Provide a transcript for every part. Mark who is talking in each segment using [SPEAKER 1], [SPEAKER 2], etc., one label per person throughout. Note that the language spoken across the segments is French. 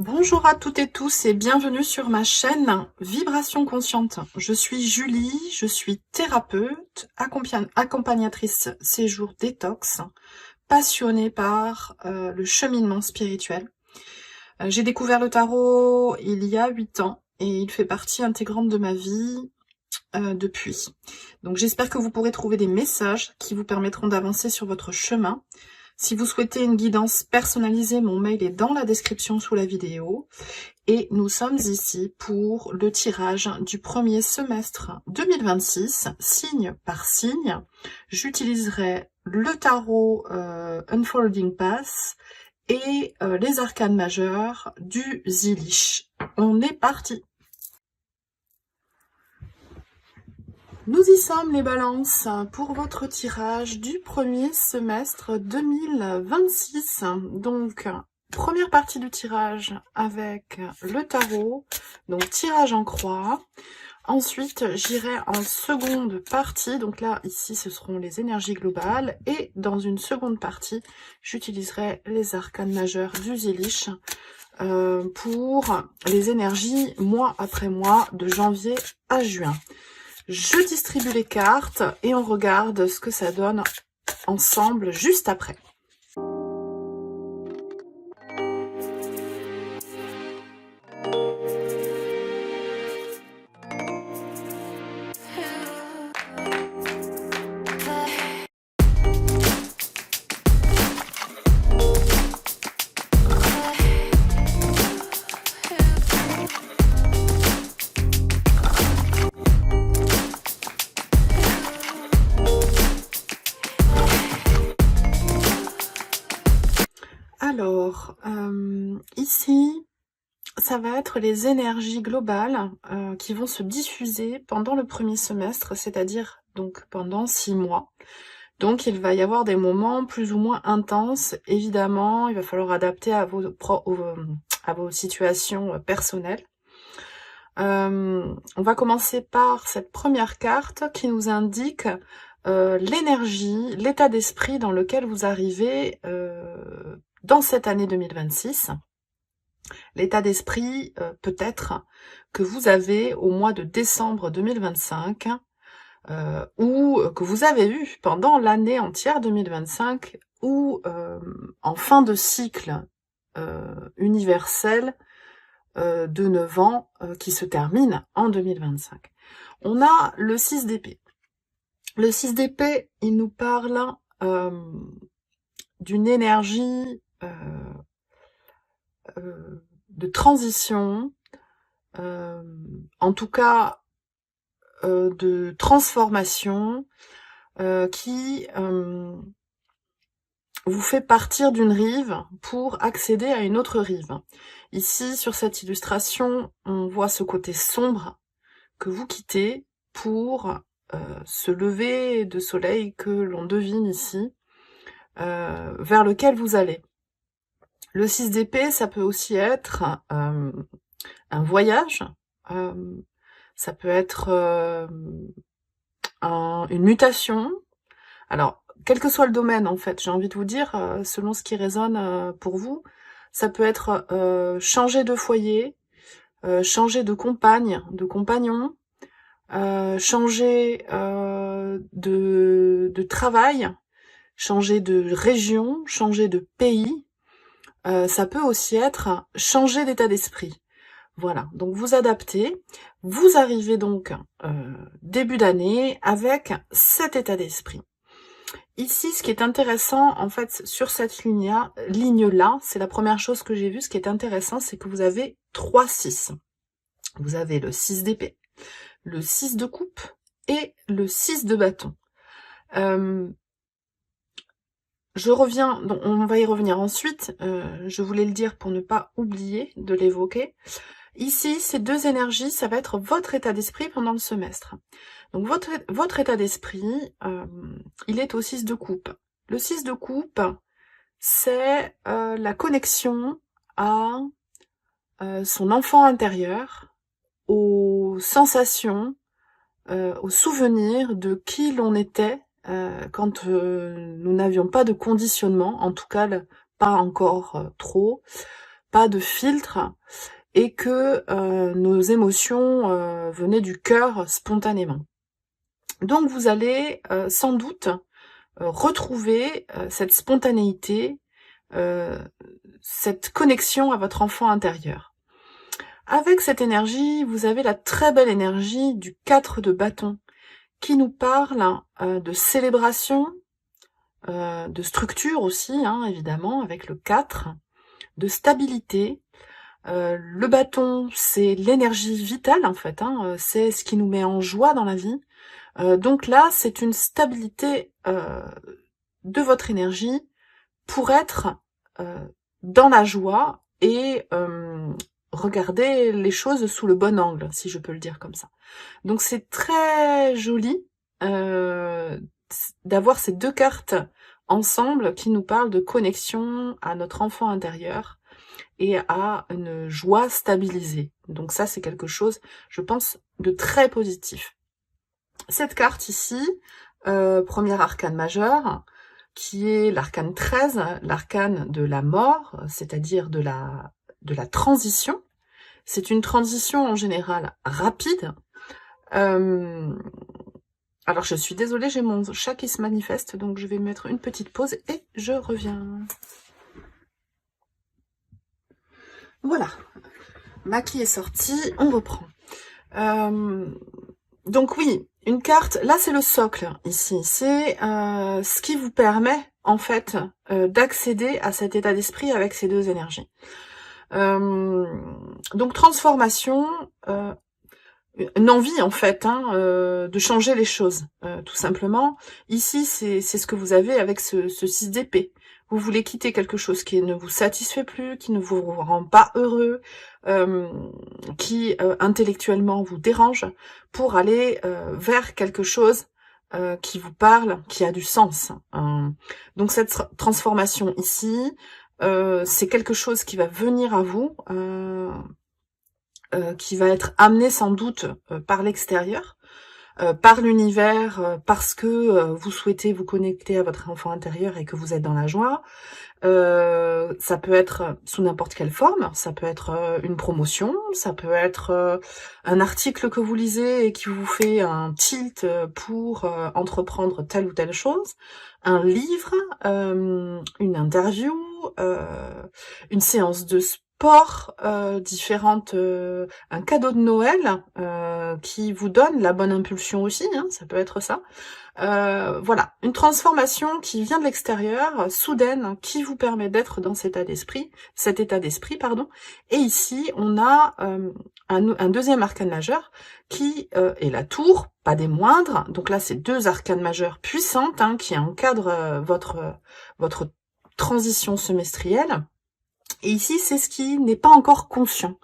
[SPEAKER 1] Bonjour à toutes et tous et bienvenue sur ma chaîne Vibration Consciente. Je suis Julie, je suis thérapeute, accompagnatrice séjour détox, passionnée par le cheminement spirituel. J'ai découvert le tarot il y a 8 ans et il fait partie intégrante de ma vie depuis. Donc j'espère que vous pourrez trouver des messages qui vous permettront d'avancer sur votre chemin. Si vous souhaitez une guidance personnalisée, mon mail est dans la description sous la vidéo. Et nous sommes ici pour le tirage du premier semestre 2026, signe par signe. J'utiliserai le tarot Unfolding Path et les arcanes majeures du Zilish. On est parti! Nous y sommes les balances pour votre tirage du premier semestre 2026. Donc, première partie du tirage avec le tarot, donc tirage en croix. Ensuite, j'irai en seconde partie, donc là, ici, ce seront les énergies globales. Et dans une seconde partie, j'utiliserai les arcanes majeures du Zilish pour les énergies mois après mois, de janvier à juin. Je distribue les cartes et on regarde ce que ça donne ensemble juste après. Alors, ici, ça va être les énergies globales qui vont se diffuser pendant le premier semestre, c'est-à-dire donc pendant 6 mois. Donc, il va y avoir des moments plus ou moins intenses. Évidemment, il va falloir adapter à vos situations personnelles. On va commencer par cette première carte qui nous indique l'énergie, l'état d'esprit dans lequel vous arrivez dans cette année 2026. L'état d'esprit peut-être que vous avez au mois de décembre 2025 ou que vous avez eu pendant l'année entière 2025 ou en fin de cycle universel de 9 ans qui se termine en 2025. On a le 6 d'épée. Le 6 d'épée, il nous parle d'une énergie de transition, en tout cas de transformation, qui vous fait partir d'une rive pour accéder à une autre rive. Ici, sur cette illustration, on voit ce côté sombre que vous quittez pour ce lever de soleil que l'on devine ici, vers lequel vous allez. Le 6 d'épée, ça peut aussi être un voyage, ça peut être une mutation. Alors, quel que soit le domaine, en fait, j'ai envie de vous dire, selon ce qui résonne pour vous, ça peut être changer de foyer, changer de compagne, de compagnon, changer de travail, changer de région, changer de pays. Ça peut aussi être changer d'état d'esprit. Voilà, donc vous adaptez, vous arrivez donc début d'année avec cet état d'esprit. Ici, ce qui est intéressant, en fait, sur cette ligne-là, c'est la première chose que j'ai vue, ce qui est intéressant, c'est que vous avez 3 6. Vous avez le 6 d'épée, le 6 de coupe et le 6 de bâton. Je reviens, donc on va y revenir ensuite, je voulais le dire pour ne pas oublier de l'évoquer. Ici, ces deux énergies, ça va être votre état d'esprit pendant le semestre. Donc votre état d'esprit, il est au 6 de coupe. Le 6 de coupe, c'est la connexion à son enfant intérieur, aux sensations, aux souvenirs de qui l'on était quand nous n'avions pas de conditionnement, en tout cas pas encore trop, pas de filtre, et que nos émotions venaient du cœur spontanément. Donc vous allez sans doute retrouver cette spontanéité, cette connexion à votre enfant intérieur. Avec cette énergie, vous avez la très belle énergie du 4 de bâton, qui nous parle de célébration, de structure aussi, hein, évidemment, avec le 4, de stabilité. Le bâton, c'est l'énergie vitale, en fait, hein, c'est ce qui nous met en joie dans la vie. Donc là, c'est une stabilité de votre énergie pour être dans la joie et regarder les choses sous le bon angle, si je peux le dire comme ça. Donc c'est très joli d'avoir ces deux cartes ensemble qui nous parlent de connexion à notre enfant intérieur et à une joie stabilisée. Donc ça, c'est quelque chose, je pense, de très positif. Cette carte ici, premier arcane majeur, qui est l'arcane 13, l'arcane de la mort, c'est-à-dire de la transition. C'est une transition en général rapide. Alors je suis désolée, j'ai mon chat qui se manifeste, donc je vais mettre une petite pause et je reviens. Voilà, Maki est sortie, on reprend. Donc oui, une carte, là c'est le socle ici, c'est ce qui vous permet en fait d'accéder à cet état d'esprit avec ces deux énergies. Donc transformation, une envie en fait de changer les choses, tout simplement. Ici c'est ce que vous avez avec ce 6 d'épée. Vous voulez quitter quelque chose qui ne vous satisfait plus, qui ne vous rend pas heureux, qui intellectuellement vous dérange, pour aller vers quelque chose qui vous parle, qui a du sens. Donc cette transformation ici, c'est quelque chose qui va venir à vous, qui va être amené sans doute par l'extérieur, par l'univers, parce que vous souhaitez vous connecter à votre enfant intérieur et que vous êtes dans la joie. Ça peut être sous n'importe quelle forme, ça peut être une promotion, ça peut être un article que vous lisez et qui vous fait un tilt pour entreprendre telle ou telle chose, un livre, une interview, une séance de sport différente, un cadeau de Noël qui vous donne la bonne impulsion aussi, hein, ça peut être ça. Voilà, une transformation qui vient de l'extérieur, soudaine, qui vous permet d'être dans cet état d'esprit, pardon. Et ici, on a un deuxième arcane majeur qui est la tour, pas des moindres. Donc là, c'est deux arcanes majeures puissantes qui encadrent votre transition semestrielle. Et ici, c'est ce qui n'est pas encore conscient.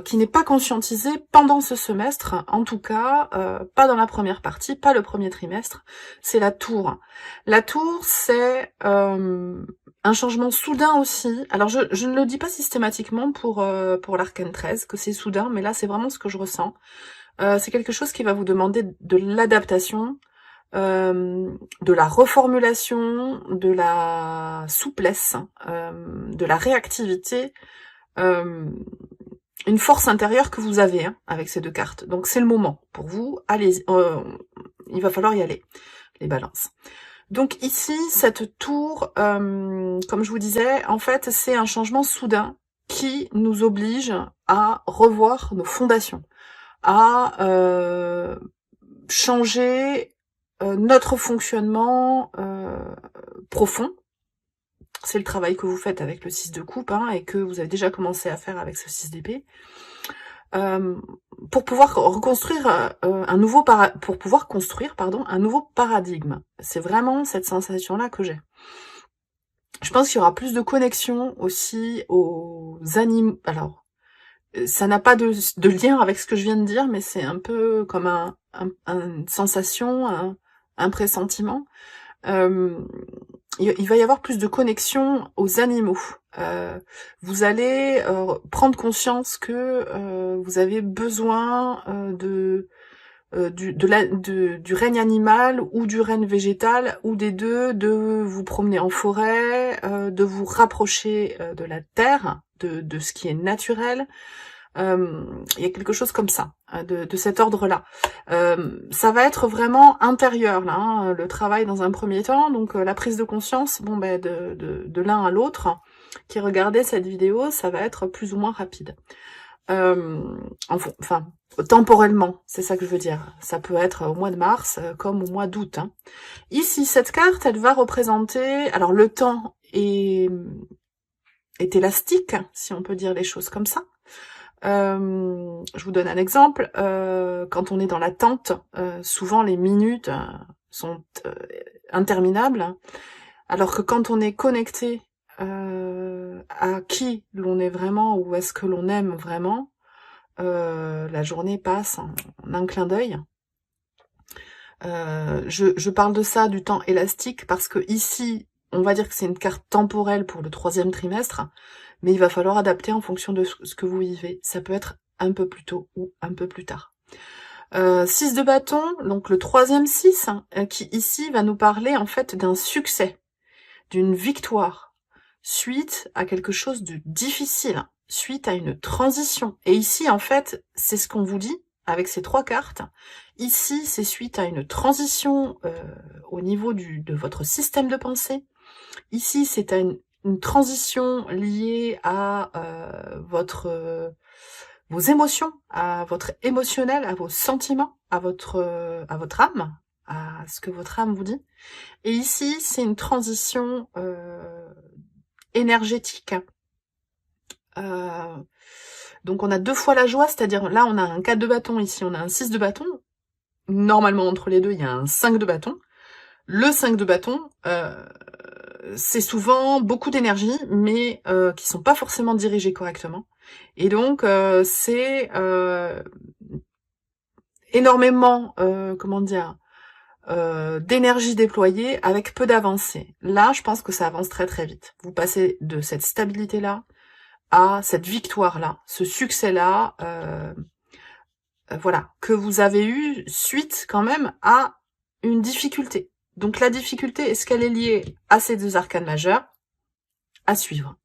[SPEAKER 1] Qui n'est pas conscientisé pendant ce semestre, en tout cas, pas dans la première partie, pas le premier trimestre, c'est la tour. La tour, c'est un changement soudain aussi. Alors, je ne le dis pas systématiquement pour l'arcane 13, que c'est soudain, mais là, c'est vraiment ce que je ressens. C'est quelque chose qui va vous demander de l'adaptation, de la reformulation, de la souplesse, de la réactivité, une force intérieure que vous avez avec ces deux cartes. Donc c'est le moment pour vous. Allez, il va falloir y aller, les balances. Donc ici, cette tour, comme je vous disais, en fait, c'est un changement soudain qui nous oblige à revoir nos fondations, à changer notre fonctionnement profond. C'est le travail que vous faites avec le 6 de coupe et que vous avez déjà commencé à faire avec ce 6 d'épée. Pour pouvoir reconstruire pour pouvoir construire un nouveau paradigme. C'est vraiment cette sensation-là que j'ai. Je pense qu'il y aura plus de connexion aussi aux animaux. Alors, ça n'a pas de lien avec ce que je viens de dire, mais c'est un peu comme une sensation, un pressentiment. Il va y avoir plus de connexion aux animaux. Vous allez prendre conscience que vous avez besoin du règne animal ou du règne végétal, ou des deux, de vous promener en forêt, de vous rapprocher de la terre, de ce qui est naturel. Il y a quelque chose comme ça, de cet ordre-là. Ça va être vraiment intérieur, là, hein, le travail dans un premier temps, donc la prise de conscience, bon ben de l'un à l'autre, qui regardait cette vidéo, ça va être plus ou moins rapide. Enfin, temporellement, c'est ça que je veux dire. Ça peut être au mois de mars comme au mois d'août. Hein. Ici, cette carte, elle va représenter... Alors, le temps est élastique, si on peut dire les choses comme ça. Je vous donne un exemple. Quand on est dans l'attente, souvent les minutes sont interminables. Alors que quand on est connecté à qui l'on est vraiment, ou est-ce que l'on aime vraiment, la journée passe en un clin d'œil. Je parle de ça, du temps élastique, parce que ici, on va dire que c'est une carte temporelle pour le 3e trimestre, mais il va falloir adapter en fonction de ce que vous vivez. Ça peut être un peu plus tôt ou un peu plus tard. 6 de bâton, donc le 3e 6, qui ici va nous parler en fait d'un succès, d'une victoire, suite à quelque chose de difficile, suite à une transition. Et ici, en fait, c'est ce qu'on vous dit avec ces 3 cartes. Ici, c'est suite à une transition au niveau de votre système de pensée. Ici, c'est à une transition liée à vos émotions, à votre émotionnel, à vos sentiments, à votre âme, à ce que votre âme vous dit. Et ici, c'est une transition énergétique. Donc on a 2 fois la joie, c'est-à-dire là on a un 4 de bâton, ici on a un 6 de bâton. Normalement entre les deux, il y a un 5 de bâton. Le 5 de bâton, c'est souvent beaucoup d'énergie, mais qui sont pas forcément dirigées correctement. Et donc c'est énormément, comment dire, d'énergie déployée avec peu d'avancée. Là, je pense que ça avance très très vite. Vous passez de cette stabilité-là à cette victoire-là, ce succès-là, voilà, que vous avez eu suite quand même à une difficulté. Donc la difficulté, est-ce qu'elle est liée à ces 2 arcanes majeures? À suivre.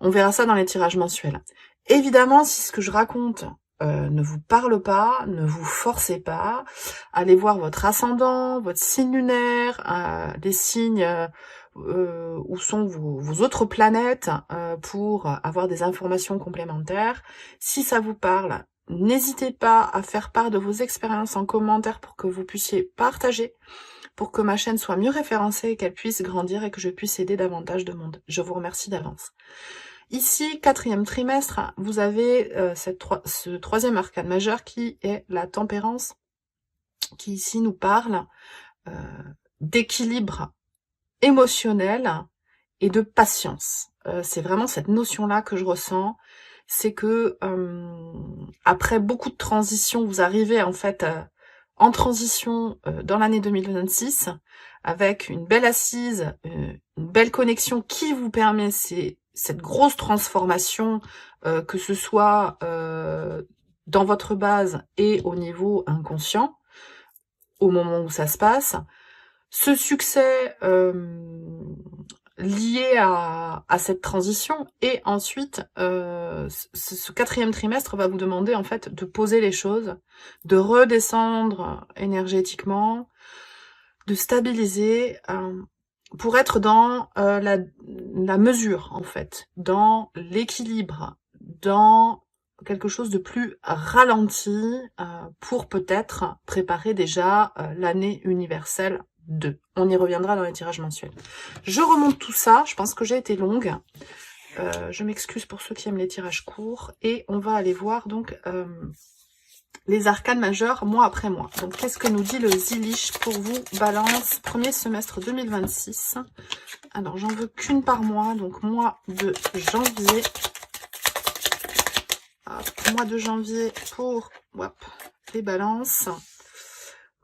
[SPEAKER 1] On verra ça dans les tirages mensuels. Évidemment, si ce que je raconte ne vous parle pas, ne vous forcez pas, allez voir votre ascendant, votre signe lunaire, les signes où sont vos autres planètes pour avoir des informations complémentaires. Si ça vous parle, n'hésitez pas à faire part de vos expériences en commentaire pour que vous puissiez partager, pour que ma chaîne soit mieux référencée et qu'elle puisse grandir et que je puisse aider davantage de monde. Je vous remercie d'avance. Ici, 4e trimestre, vous avez ce 3e arcane majeur qui est la tempérance, qui ici nous parle d'équilibre émotionnel et de patience. C'est vraiment cette notion-là que je ressens, c'est que après beaucoup de transitions, vous arrivez en fait en transition dans l'année 2026, avec une belle assise, une belle connexion qui vous permet cette grosse transformation, que ce soit dans votre base et au niveau inconscient, au moment où ça se passe. Ce succès lié à cette transition, et ensuite ce 4e trimestre va vous demander en fait de poser les choses, de redescendre énergétiquement, de stabiliser pour être dans la mesure en fait, dans l'équilibre, dans quelque chose de plus ralenti pour peut-être préparer déjà l'année universelle 2. On y reviendra dans les tirages mensuels. Je remonte tout ça, je pense que j'ai été longue. Je m'excuse pour ceux qui aiment les tirages courts. Et on va aller voir donc les arcanes majeures mois après mois. Donc qu'est-ce que nous dit le Zilich pour vous, Balance, premier semestre 2026. Alors j'en veux qu'une par mois, donc mois de janvier. Mois de janvier pour les balances.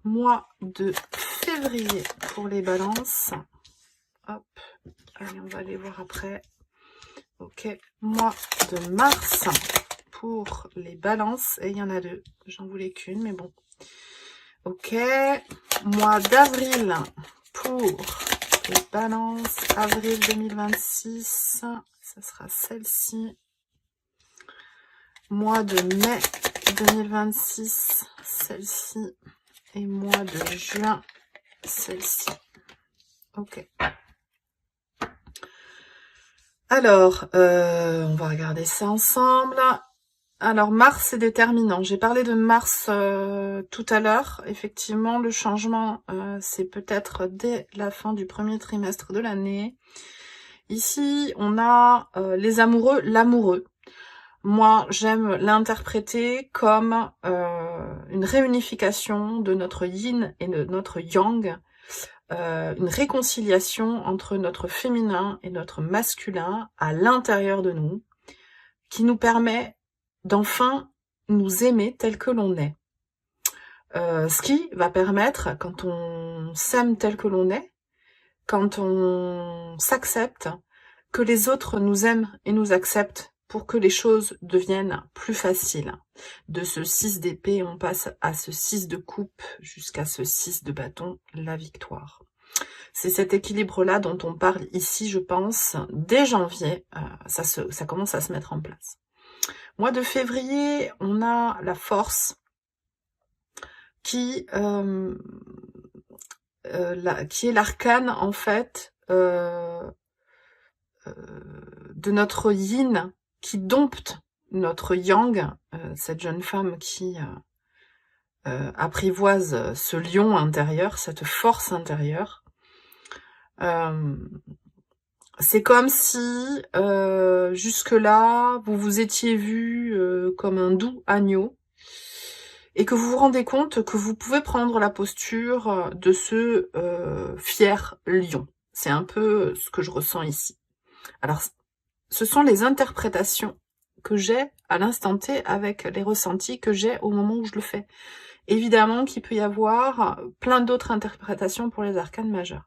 [SPEAKER 1] Mois de février pour les balances. Hop, allez, on va aller voir après. Ok, mois de mars pour les balances. Et il y en a 2. J'en voulais qu'une, mais bon. Ok, mois d'avril pour les balances, avril 2026, ça sera celle-ci. Mois de mai 2026, celle-ci. Et mois de juin, celle-ci. Ok. Alors, on va regarder ça ensemble. Alors, Mars, c'est déterminant. J'ai parlé de Mars tout à l'heure. Effectivement, le changement, c'est peut-être dès la fin du premier trimestre de l'année. Ici, on a les amoureux, l'amoureux. Moi, j'aime l'interpréter comme une réunification de notre yin et de notre yang, une réconciliation entre notre féminin et notre masculin à l'intérieur de nous, qui nous permet d'enfin nous aimer tel que l'on est. Ce qui va permettre, quand on s'aime tel que l'on est, quand on s'accepte, que les autres nous aiment et nous acceptent pour que les choses deviennent plus faciles. De ce 6 d'épée, on passe à ce 6 de coupe jusqu'à ce 6 de bâton, la victoire. C'est cet équilibre-là dont on parle ici, je pense, dès janvier, ça commence à se mettre en place. Mois de février, on a la force qui est l'arcane, en fait, de notre yin, qui dompte notre yang, cette jeune femme qui apprivoise ce lion intérieur, cette force intérieure. C'est comme si jusque-là, vous vous étiez vu comme un doux agneau et que vous vous rendez compte que vous pouvez prendre la posture de ce fier lion. C'est un peu ce que je ressens ici. Alors, ce sont les interprétations que j'ai à l'instant T avec les ressentis que j'ai au moment où je le fais. Évidemment qu'il peut y avoir plein d'autres interprétations pour les arcanes majeures.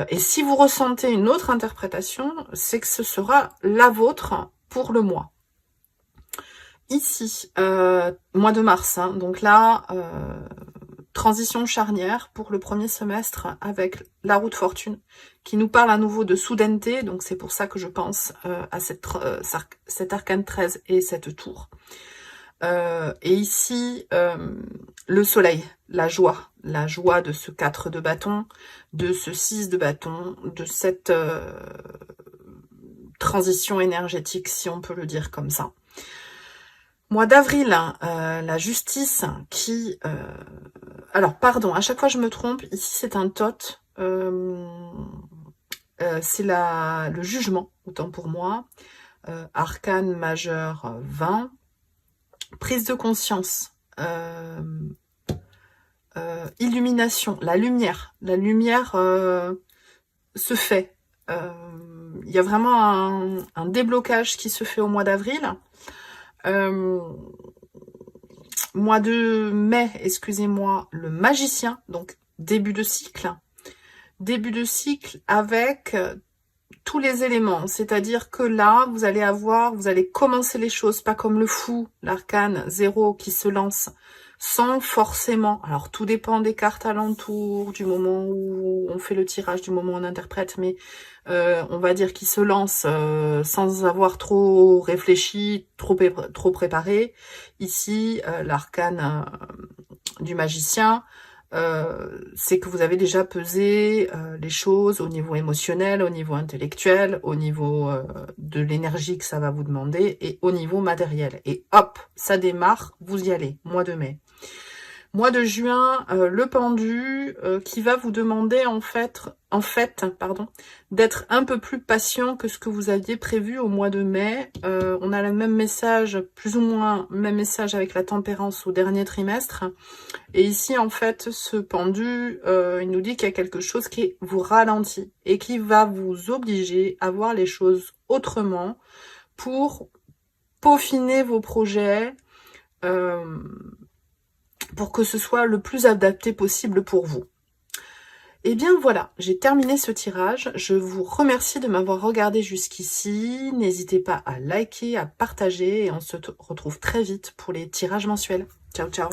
[SPEAKER 1] Et si vous ressentez une autre interprétation, c'est que ce sera la vôtre pour le mois. Ici, mois de mars, hein, donc là, transition charnière pour le premier semestre avec la roue de fortune qui nous parle à nouveau de soudaineté, donc c'est pour ça que je pense à cet arcane 13 et cette tour. Et ici, le soleil, la joie de ce 4 de bâton, de ce 6 de bâton, de cette transition énergétique, si on peut le dire comme ça. Mois d'avril, la justice qui... alors, pardon, à chaque fois je me trompe, ici c'est un tot, c'est le jugement, autant pour moi, arcane majeur 20, prise de conscience, illumination, la lumière se fait. Il y a vraiment un déblocage qui se fait au mois d'avril. Mois de mai, excusez-moi, le magicien, donc début de cycle avec tous les éléments, c'est-à-dire que là, vous allez commencer les choses, pas comme le fou, l'arcane 0 qui se lance sans forcément, alors tout dépend des cartes alentour, du moment où on fait le tirage, du moment où on interprète, mais on va dire qu'il se lance sans avoir trop réfléchi, trop préparé. Ici, l'arcane du magicien, c'est que vous avez déjà pesé les choses au niveau émotionnel, au niveau intellectuel, au niveau de l'énergie que ça va vous demander et au niveau matériel. Et hop, ça démarre, vous y allez, mois de mai. Mois de juin, le pendu qui va vous demander en fait, d'être un peu plus patient que ce que vous aviez prévu au mois de mai. On a le même message, plus ou moins même message avec la tempérance au dernier trimestre. Et ici, en fait, ce pendu, il nous dit qu'il y a quelque chose qui vous ralentit et qui va vous obliger à voir les choses autrement pour peaufiner vos projets, pour que ce soit le plus adapté possible pour vous. Et bien voilà, j'ai terminé ce tirage. Je vous remercie de m'avoir regardé jusqu'ici. N'hésitez pas à liker, à partager et on se retrouve très vite pour les tirages mensuels. Ciao, ciao.